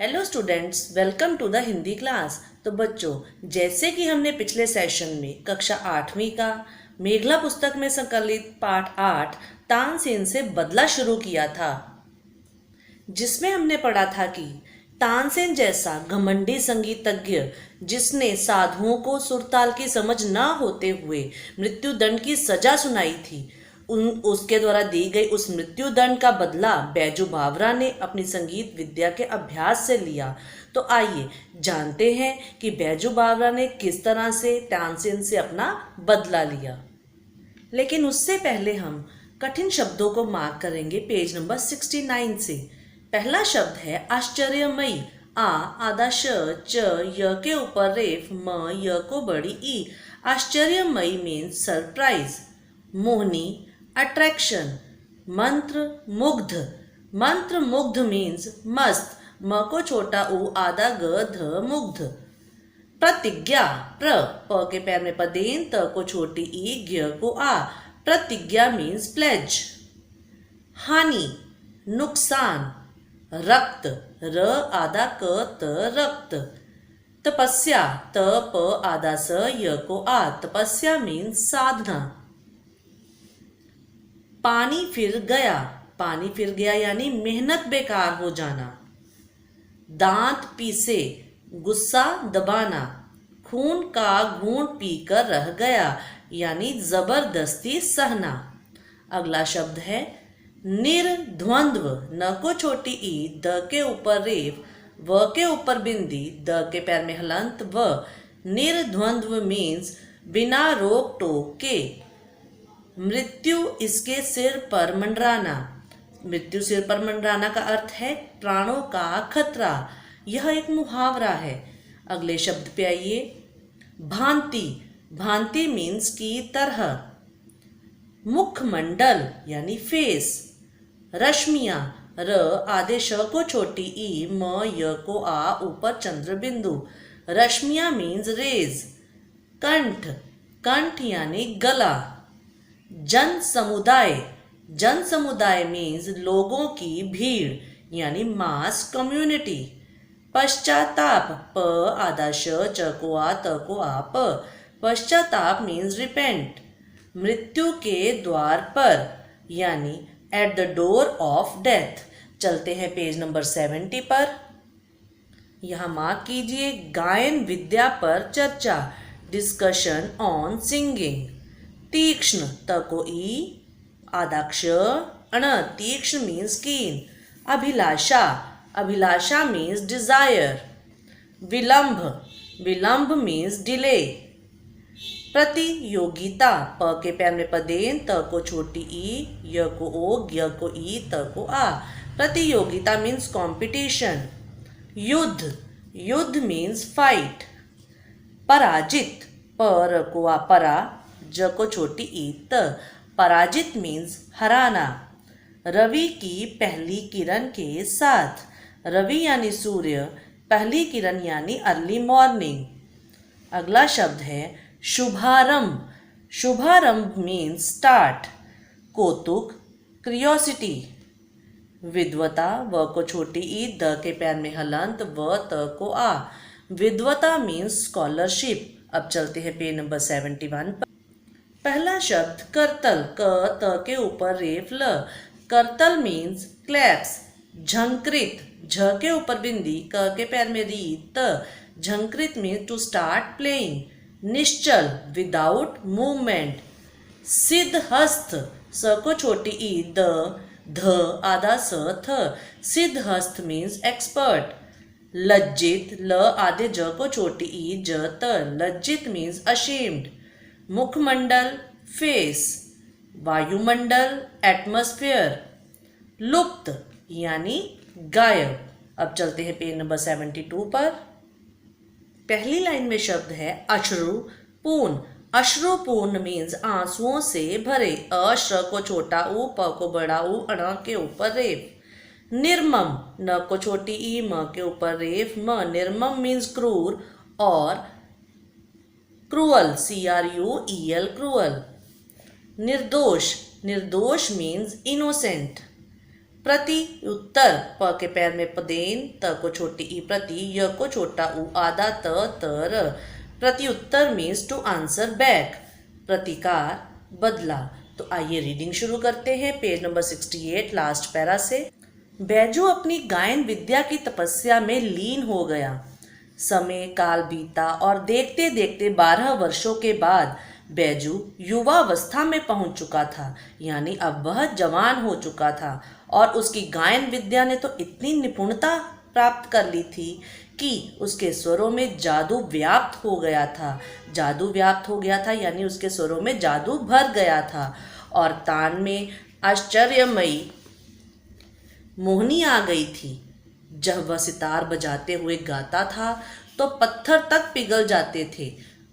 Hello students, welcome to the Hindi class. तो बच्चों, जैसे कि हमने पिछले सेशन में कक्षा 8वीं का मेघला पुस्तक में संकलित पाठ 8 तानसेन से बदला शुरू किया था, जिसमें हमने पढ़ा था कि तानसेन जैसा घमंडी संगीतज्ञ जिसने साधुओं को सुरताल की समझ न होते हुए मृत्युदंड की सजा सुनाई थी, उसके द्वारा दी गई उस मृत्युदंड का बदला बैजू बावरा ने अपनी संगीत विद्या के अभ्यास से लिया। तो आइए जानते हैं कि बैजू बावरा ने किस तरह से तानसेन से अपना बदला लिया। लेकिन उससे पहले हम कठिन शब्दों को मार्क करेंगे पेज नंबर 69 से। पहला शब्द है आश्चर्यमयी। आ आधा श च य के ऊपर रेफ म य को बड़ी ई। आश्चर्यमयी मीन्स सरप्राइज। मोहनी अट्रैक्शन। मंत्र मुग्ध। मंत्र मुग्ध मीन्स मस्त। म को छोटा उ आधा ग ध मुग्ध। प्रतिज्ञा प्र प के पैर में पदेन त को छोटी ई ज्ञ को आ। प्रतिज्ञा मीन्स प्लेज। हानि नुकसान। रक्त र आधा क त रक्त। तपस्या त प आधा स य को आ। तपस्या मीन्स साधना। पानी फिर गया। पानी फिर गया यानी मेहनत बेकार हो जाना। दांत पीसे गुस्सा दबाना। खून का घूंट पीकर रह गया यानी जबरदस्ती सहना। अगला शब्द है निर्द्वंद्व। न को छोटी ई द के ऊपर रेफ व के ऊपर बिंदी द के पैर में हलंत व। निर्द्वंद्व मीन्स बिना रोक टोक के। मृत्यु इसके सिर पर मंडराना। मृत्यु सिर पर मंडराना का अर्थ है प्राणों का खतरा। यह एक मुहावरा है। अगले शब्द पे आइए। भांति। भांति मीन्स की तरह। मुखमंडल यानी फेस। रश्मियां र आधे श को छोटी ई म य को आ ऊपर चंद्र बिंदु। रश्मियां मीन्स रेज। कंठ। कंठ यानी गला। जन समुदाय। जन समुदाय मीन्स लोगों की भीड़ यानी मास कम्युनिटी। पश्चाताप प आधा श च को आ त को आ प। पश्चाताप मीन्स रिपेंट। मृत्यु के द्वार पर यानी at the door of death. चलते हैं पेज नंबर 70 पर। यहाँ मार्क कीजिए गायन विद्या पर चर्चा। Discussion on singing. तीक्ष्ण त को ई आधा क्ष अण। तीक्ष्ण मीन्स कीन। अभिलाषा। अभिलाषा मीन्स डिजायर। विलंब। विलंब मीन्स डिले। प्रतियोगिता प के पैर में पदेन त को छोटी ई य को ओ ज्ञ को ई त को आ। प्रतियोगिता मीन्स कॉम्पिटिशन। युद्ध। युद्ध मीन्स फाइट। पराजित पर को आ परा ज को छोटी ई त। पराजित मीन्स हराना। रवि की पहली किरण के साथ। रवि यानी सूर्य, पहली किरण यानी अर्ली मॉर्निंग। अगला शब्द है शुभारंभ। शुभारंभ मीन्स स्टार्ट। कौतुक क्रियोसिटी। विद्वता व को छोटी ई द के पैर में हलंत व त को आ। विद्वता मीन्स स्कॉलरशिप। अब चलते हैं पेज नंबर 71 पर। पहला शब्द करतल। क त के ऊपर रेफ ल। करतल मीन्स क्लैप्स। झंकृत झ के ऊपर बिंदी क के पैर में री त। झंकृत मीन्स टू स्टार्ट प्लेइंग। निश्चल विदाउट मूवमेंट। सिद्धहस्त स को छोटी ई द ध आधा स थ। सिद्धहस्त मीन्स एक्सपर्ट। लज्जित ल आधे ज को छोटी ई ज त। लज्जित मीन्स अशेम्ड। मुखमंडल फेस। वायुमंडल एटमॉस्फेयर। लुप्त यानी गायब। अब चलते हैं पेज नंबर 72 पर। पहली लाइन में शब्द है अश्रुपूर्ण। अश्रुपूर्ण मीन्स आंसुओं से भरे। अश्र को छोटा ऊ प को बड़ा ऊ अण के ऊपर रेफ। निर्मम न को छोटी ई म के ऊपर रेफ म। निर्मम मीन्स क्रूर और क्रूअल CRUEL क्रूअल। निर्दोष। निर्दोष मीन्स इनोसेंट। प्रति उत्तर, प के पैर में पदेन, त को छोटी ई प्रति, य को छोटा उ आधा त तर। प्रति उत्तर मीन्स टू आंसर बैक। प्रतिकार, बदला। तो आइए रीडिंग शुरू करते हैं पेज नंबर 68 लास्ट पैरा से। बैजू अपनी गायन विद्या की तपस्या में लीन हो गया। समय काल बीता और देखते देखते 12 वर्षों के बाद बैजू युवावस्था में पहुंच चुका था, यानी अब वह जवान हो चुका था और उसकी गायन विद्या ने तो इतनी निपुणता प्राप्त कर ली थी कि उसके स्वरों में जादू व्याप्त हो गया था। जादू व्याप्त हो गया था यानी उसके स्वरों में जादू भर गया था और तान में आश्चर्यमयी मोहनी आ गई थी। जब वह सितार बजाते हुए गाता था तो पत्थर तक पिघल जाते थे।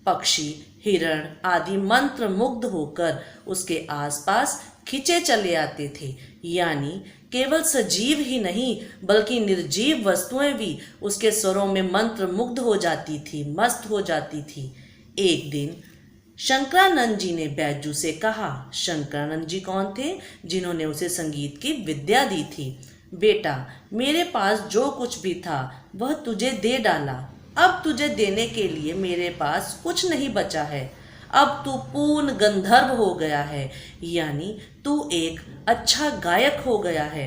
पक्षी, हिरण आदि मंत्र मुग्ध होकर उसके आसपास खिंचे चले आते थे, यानी केवल सजीव ही नहीं बल्कि निर्जीव वस्तुएं भी उसके स्वरों में मंत्र मुग्ध हो जाती थी, मस्त हो जाती थी। एक दिन शंकरानंद जी ने बैजू से कहा। शंकरानंद जी कौन थे? जिन्होंने उसे संगीत की विद्या दी थी। बेटा, मेरे पास जो कुछ भी था वह तुझे दे डाला। अब तुझे देने के लिए मेरे पास कुछ नहीं बचा है। अब तू पूर्ण गंधर्व हो गया है, यानी तू एक अच्छा गायक हो गया है।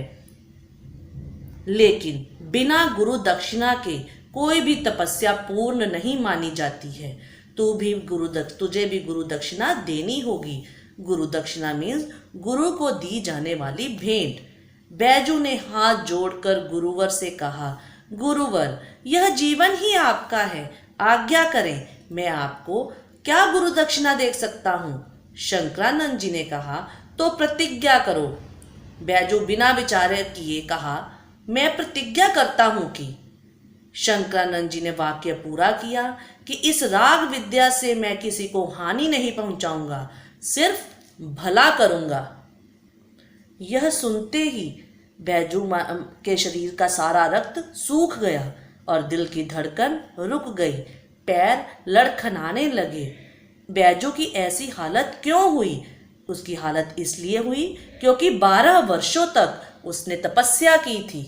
लेकिन बिना गुरु दक्षिणा के कोई भी तपस्या पूर्ण नहीं मानी जाती है। तुझे भी गुरु दक्षिणा देनी होगी। गुरु दक्षिणा मीन्स गुरु को दी जाने वाली भेंट। बैजू ने हाथ जोड़कर गुरुवर से कहा, गुरुवर, यह जीवन ही आपका है, आज्ञा करें, मैं आपको क्या गुरु दक्षिणा दे सकता हूँ? शंकरानंद जी ने कहा, तो प्रतिज्ञा करो। बैजू बिना विचारे किए कहा, मैं प्रतिज्ञा करता हूँ कि। शंकरानंद जी ने वाक्य पूरा किया कि इस राग विद्या से मैं किसी को हानि नहीं पहुंचाऊंगा, सिर्फ भला करूंगा। यह सुनते ही बैजू के शरीर का सारा रक्त सूख गया और दिल की धड़कन रुक गई, पैर लड़खड़ाने लगे। बैजू की ऐसी हालत क्यों हुई? उसकी हालत इसलिए हुई क्योंकि 12 वर्षों तक उसने तपस्या की थी,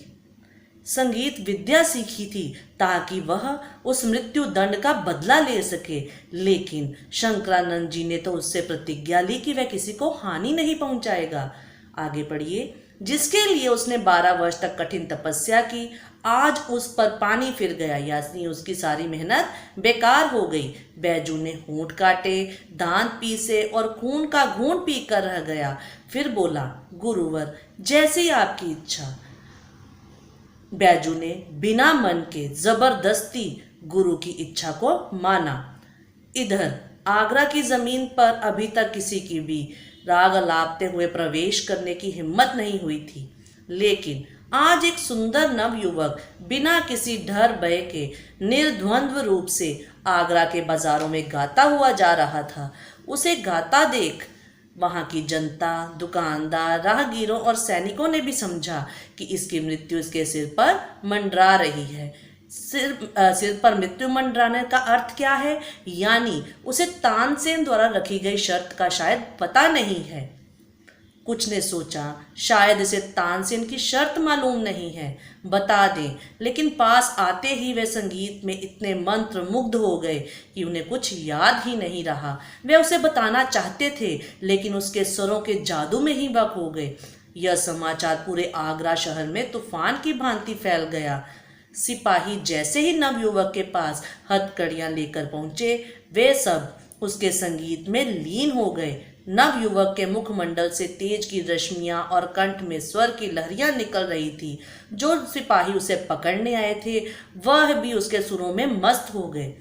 संगीत विद्या सीखी थी ताकि वह उस मृत्यु दंड का बदला ले सके। लेकिन शंकरानंद जी ने तो उससे प्रतिज्ञा ली कि वह किसी को हानि नहीं पहुंचाएगा। आगे पढ़िए। जिसके लिए उसने 12 वर्ष तक कठिन तपस्या की, आज उस पर पानी फिर गया, यानी उसकी सारी मेहनत बेकार हो गई। बैजू ने होंठ काटे, दांत पीसे और खून का घूंट पी कर रह गया। फिर बोला, गुरुवर, जैसी आपकी इच्छा। बैजू ने बिना मन के जबरदस्ती गुरु की इच्छा को माना। इधर आगरा की जमीन पर अभी तक किसी की भी राग अलापते हुए प्रवेश करने की हिम्मत नहीं हुई थी, लेकिन आज एक सुंदर नव युवक बिना किसी डर भय के निर्द्वंद्व रूप से आगरा के बाजारों में गाता हुआ जा रहा था। उसे गाता देख वहां की जनता, दुकानदार, राहगीरों और सैनिकों ने भी समझा कि इसकी मृत्यु इसके सिर पर मंडरा रही है। सिर पर मृत्यु मंडराने का अर्थ क्या है? यानी उसे तानसेन द्वारा रखी गई शर्त का शायद पता नहीं है। कुछ ने सोचा शायद इसे तानसेन की शर्त मालूम नहीं है, बता दें। लेकिन पास आते ही वे संगीत में इतने मंत्र मुग्ध हो गए कि उन्हें कुछ याद ही नहीं रहा। वे उसे बताना चाहते थे लेकिन उसके स्वरों के जादू में ही वक हो गए। यह समाचार पूरे आगरा शहर में तूफान की भांति फैल गया। सिपाही जैसे ही नवयुवक के पास हथकड़ियां लेकर पहुंचे, वे सब उसके संगीत में लीन हो गए। नवयुवक के मुखमंडल से तेज की रश्मियां और कंठ में स्वर की लहरियां निकल रही थी। जो सिपाही उसे पकड़ने आए थे वह भी उसके सुरों में मस्त हो गए।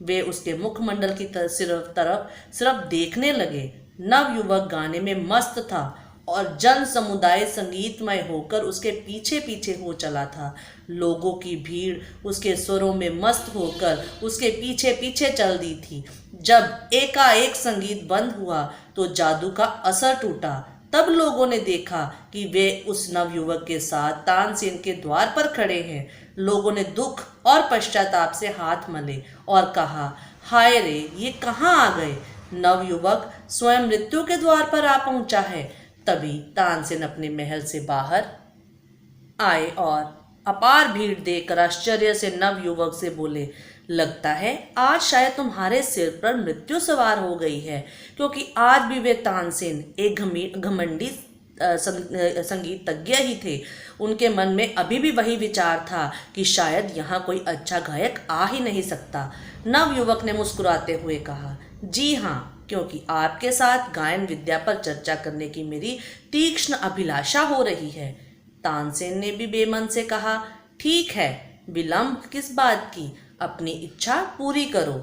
वे उसके मुखमंडल की सिर्फ देखने लगे। नवयुवक गाने में मस्त था और जन समुदाय संगीतमय होकर उसके पीछे पीछे हो चला था। लोगों की भीड़ उसके स्वरों में मस्त होकर उसके पीछे पीछे चल दी थी। जब एकाएक संगीत बंद हुआ तो जादू का असर टूटा। तब लोगों ने देखा कि वे उस नवयुवक के साथ तानसेन के द्वार पर खड़े हैं। लोगों ने दुख और पश्चाताप से हाथ मले और कहा, हाय रे, ये कहाँ आ गए? नवयुवक स्वयं मृत्यु के द्वार पर आ पहुंचा है। तभी तानसेन अपने महल से बाहर आए और अपार भीड़ देखकर आश्चर्य से नवयुवक से बोले, लगता है आज शायद तुम्हारे सिर पर मृत्यु सवार हो गई है, क्योंकि आज भी वे तानसेन एक घमंडी संगीतज्ञ ही थे। उनके मन में अभी भी वही विचार था कि शायद यहाँ कोई अच्छा गायक आ ही नहीं सकता। नवयुवक ने मुस्कुराते हुए कहा, जी हाँ, क्योंकि आपके साथ गायन विद्या पर चर्चा करने की मेरी तीक्ष्ण अभिलाषा हो रही है। तानसेन ने भी बेमन से कहा, ठीक है, विलंब किस बात की, अपनी इच्छा पूरी करो।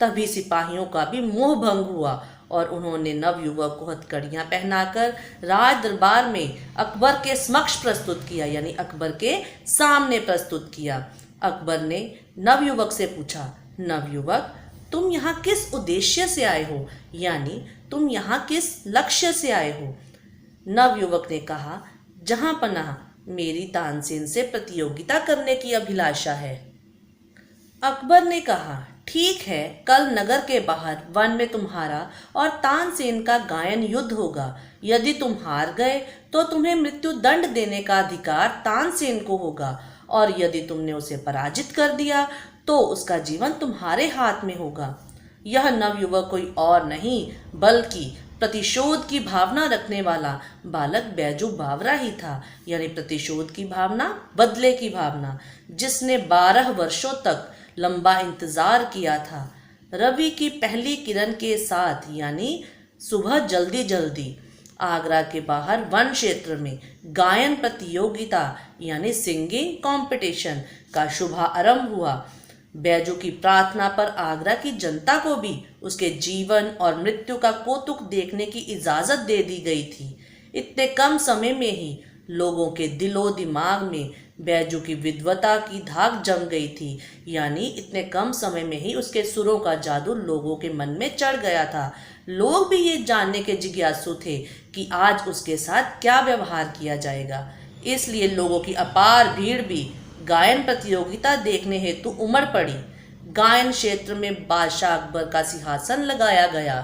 तभी सिपाहियों का भी मोह भंग हुआ और उन्होंने नवयुवक को हथकड़ियां पहनाकर राज दरबार में अकबर के समक्ष प्रस्तुत किया, यानी अकबर के सामने प्रस्तुत किया। अकबर ने नवयुवक से पूछा, नवयुवक, तुम यहाँ किस उद्देश्य से आए हो, यानी तुम यहाँ किस लक्ष्य से आए हो? नवयुवक ने कहा, जहां पनाह मेरी तानसेन से प्रतियोगिता करने की अभिलाषा है। अकबर ने कहा, ठीक है, कल नगर के बाहर वन में तुम्हारा और तानसेन का गायन युद्ध होगा। यदि तुम हार गए तो तुम्हें मृत्यु दंड देने का अधिकार तानसेन को होगा, और यदि तुमने उसे पराजित कर दिया तो उसका जीवन तुम्हारे हाथ में होगा। यह नवयुवक कोई और नहीं बल्कि प्रतिशोध की भावना रखने वाला बालक बैजू बावरा ही था, यानी प्रतिशोध की भावना, बदले की भावना, जिसने 12 वर्षों तक लंबा इंतजार किया था। रवि की पहली किरण के साथ, यानी सुबह जल्दी जल्दी आगरा के बाहर वन क्षेत्र में गायन प्रतियोगिता यानी सिंगिंग कंपटीशन का शुभारंभ हुआ। बैजू की प्रार्थना पर आगरा की जनता को भी उसके जीवन और मृत्यु का कौतुक देखने की इजाजत दे दी गई थी। इतने कम समय में ही लोगों के दिलो दिमाग में बैजू की विद्वता की धाक जम गई थी, यानी इतने कम समय में ही उसके सुरों का जादू लोगों के मन में चढ़ गया था। लोग भी ये जानने के जिज्ञासु थे कि आज उसके साथ क्या व्यवहार किया जाएगा। इसलिए लोगों की अपार भीड़ भी गायन प्रतियोगिता देखने हेतु उमड़ पड़ी। गायन क्षेत्र में बादशाह अकबर का सिंहासन लगाया गया।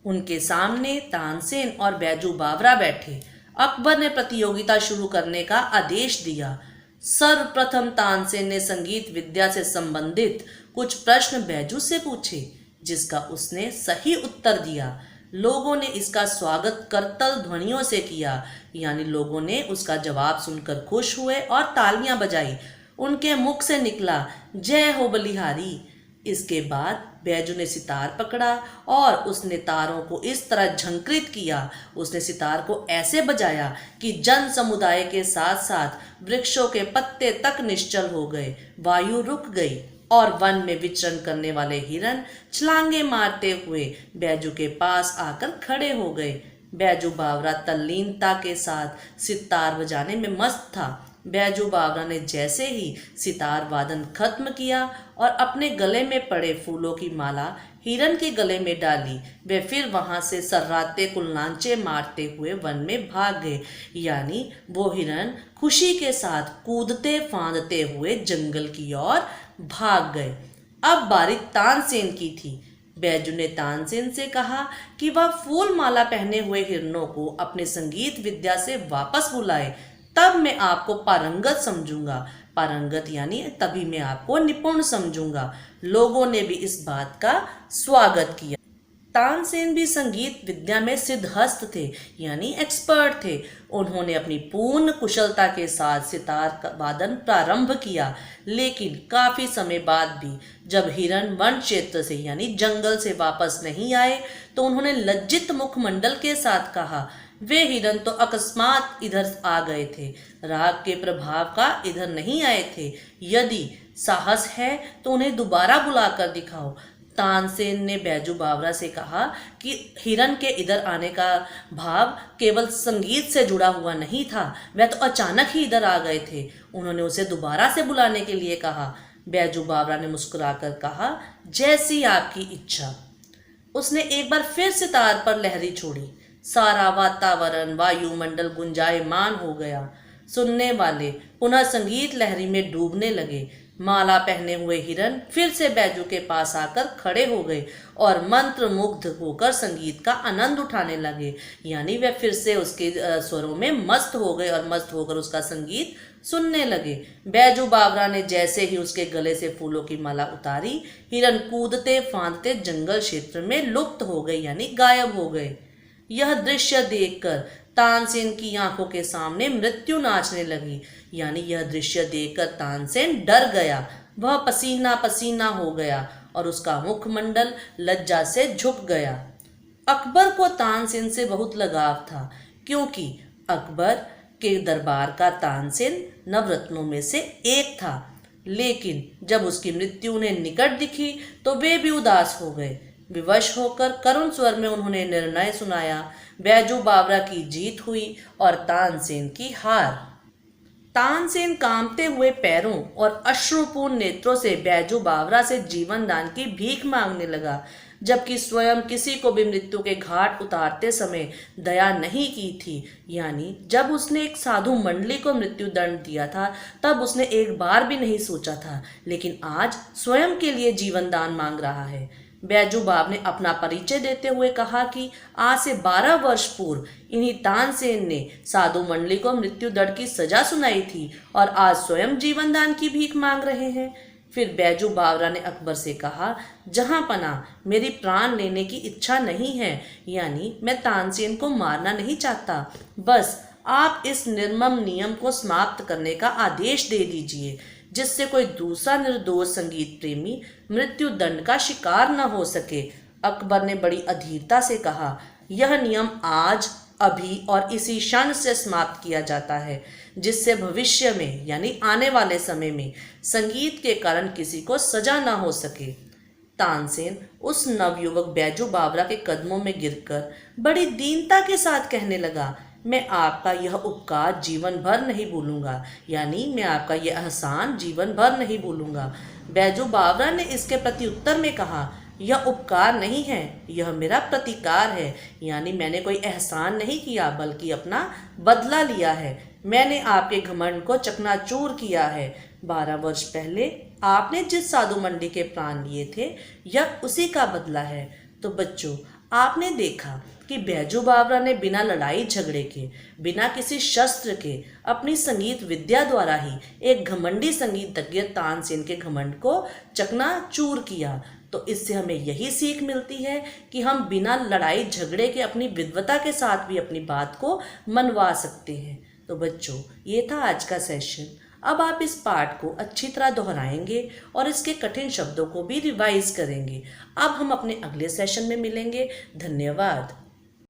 उनके सामने तानसेन और बैजू बावरा बैठे। अकबर ने प्रतियोगिता शुरू करने का आदेश दिया। सर्वप्रथम तानसेन ने संगीत विद्या से संबंधित कुछ प्रश्न बैजू से पूछे, जिसका उसने सही उत्तर दिया। लोगों ने इसका स्वागत करतल ध्वनियों से किया, यानी लोगों ने उसका जवाब सुनकर खुश हुए और तालियां बजाई। उनके मुख से निकला, जय हो बलिहारी। इसके बाद बैजू ने सितार पकड़ा और उसने तारों को इस तरह झंकृत किया, उसने सितार को ऐसे बजाया कि जन समुदाय के साथ साथ वृक्षों के पत्ते तक निश्चल हो गए, वायु रुक गई और वन में विचरण करने वाले हिरन छलांगे मारते हुए बैजू के पास आकर खड़े हो गए। बैजू बावरा तल्लीनता के साथ सितार बजाने में मस्त था। बैजू बावरा ने जैसे ही सितार वादन खत्म किया और अपने गले में पड़े फूलों की माला हिरन के गले में डाली, वे फिर वहां से सर्राते कुलनांचे मारते हुए वन में भाग गए, यानी वो हिरन खुशी के साथ कूदते फांदते हुए जंगल की ओर भाग गए। अब बारी तानसेन की थी। बैजू ने तानसेन से कहा कि वह फूल माला पहने हुए हिरनों को अपने संगीत विद्या से वापस बुलाए, तब मैं आपको पारंगत समझूंगा। पारंगत यानी तभी मैं आपको निपुण समझूंगा। लोगों ने भी इस बात का स्वागत किया। तानसेन भी संगीत विद्या में सिद्धहस्त थे, यानी एक्सपर्ट थे। उन्होंने अपनी पूर्ण कुशलता के साथ सितार का वादन प्रारंभ किया, लेकिन काफी समय बाद भी जब हिरन वन क्षेत्र से यानी जंगल से वापस नहीं आए तो उन्होंने लज्जित मुखमंडल के साथ कहा, वे हिरन तो अकस्मात इधर आ गए थे, राग के प्रभाव का इधर नहीं आए थे। यदि साहस है तो उन्हें दोबारा बुलाकर दिखाओ। तानसेन ने बैजू बावरा से कहा कि हिरन के इधर आने का भाव केवल संगीत से जुड़ा हुआ नहीं था, वह तो अचानक ही इधर आ गए थे। उन्होंने उसे दोबारा से बुलाने के लिए कहा। बैजू बावरा ने मुस्कुराकर कहा, जैसी आपकी इच्छा। उसने एक बार फिर सितार पर लहरी छोड़ी। सारा वातावरण वायुमंडल गुंजायमान हो गया। सुनने वाले पुनः संगीत लहरी में डूबने लगे। माला पहने हुए हिरन फिर से बैजू के पास आकर खड़े हो गए और मंत्र मुग्ध होकर संगीत का आनंद उठाने लगे। यानी वे फिर से उसके स्वरों में मस्त हो गए और मस्त होकर उसका संगीत सुनने लगे। बैजू बावरा ने जैसे ही उसके गले से फूलों की माला उतारी, हिरन कूदते फांदते जंगल क्षेत्र में लुप्त हो गए, यानी गायब हो गए। यह दृश्य देखकर तानसेन की आंखों के सामने मृत्यु नाचने लगी। यानी यह दृश्य देखकर तानसेन डर गया, वह पसीना पसीना हो गया और उसका मुखमंडल लज्जा से झुक गया। अकबर को तानसेन से बहुत लगाव था, क्योंकि अकबर के दरबार का तानसेन नवरत्नों में से एक था। लेकिन जब उसकी मृत्यु उन्हें निकट दिखी तो वे भी उदास हो गए। विवश होकर करुण स्वर में उन्होंने निर्णय सुनाया। बैजू बावरा की जीत हुई और तानसेन की हार। तानसेन कांपते हुए पैरों और अश्रुपूर्ण नेत्रों से बैजू बावरा से जीवन दान की भीख मांगने लगा, जबकि स्वयं किसी को भी मृत्यु के घाट उतारते समय दया नहीं की थी। यानी जब उसने एक साधु मंडली को मृत्यु दंड दिया था तब उसने एक बार भी नहीं सोचा था, लेकिन आज स्वयं के लिए जीवन दान मांग रहा है। बैजू बाब ने अपना परिचय देते हुए कहा कि आज से 12 वर्ष पूर्व इन्हीं तानसेन ने साधु मंडली को मृत्यु दंड की सजा सुनाई थी और आज स्वयं जीवन दान की भीख मांग रहे हैं। फिर बैजू बावरा ने अकबर से कहा, जहां पना मेरी प्राण लेने की इच्छा नहीं है, यानी मैं तानसेन को मारना नहीं चाहता, बस आप इस निर्मम नियम को समाप्त करने का आदेश दे दीजिए, जिससे कोई दूसरा निर्दोष संगीत प्रेमी मृत्यु दंड का शिकार न हो सके। अकबर ने बड़ी अधीरता से कहा, यह नियम आज अभी और इसी क्षण से समाप्त किया जाता है, जिससे भविष्य में यानी आने वाले समय में संगीत के कारण किसी को सजा न हो सके। तानसेन उस नवयुवक बैजू बावरा के कदमों में गिरकर बड़ी दीनता के साथ कहने लगा, मैं आपका यह उपकार जीवन भर नहीं भूलूंगा, यानी मैं आपका यह एहसान जीवन भर नहीं भूलूंगा। बैजू बावरा ने इसके प्रति उत्तर में कहा, यह उपकार नहीं है, यह मेरा प्रतिकार है, यानी मैंने कोई एहसान नहीं किया बल्कि अपना बदला लिया है। मैंने आपके घमंड को चकनाचूर किया है। 12 वर्ष पहले आपने जिस साधु मंडी के प्राण लिए थे, यह उसी का बदला है। तो बच्चों, आपने देखा कि बैजू बावरा ने बिना लड़ाई झगड़े के, बिना किसी शस्त्र के, अपनी संगीत विद्या द्वारा ही एक घमंडी संगीतज्ञ तानसेन के घमंड को चकनाचूर किया। तो इससे हमें यही सीख मिलती है कि हम बिना लड़ाई झगड़े के अपनी विद्वता के साथ भी अपनी बात को मनवा सकते हैं। तो बच्चों, ये था आज का सेशन। अब आप इस पाठ को अच्छी तरह दोहराएंगे और इसके कठिन शब्दों को भी रिवाइज करेंगे। अब हम अपने अगले सेशन में मिलेंगे। धन्यवाद।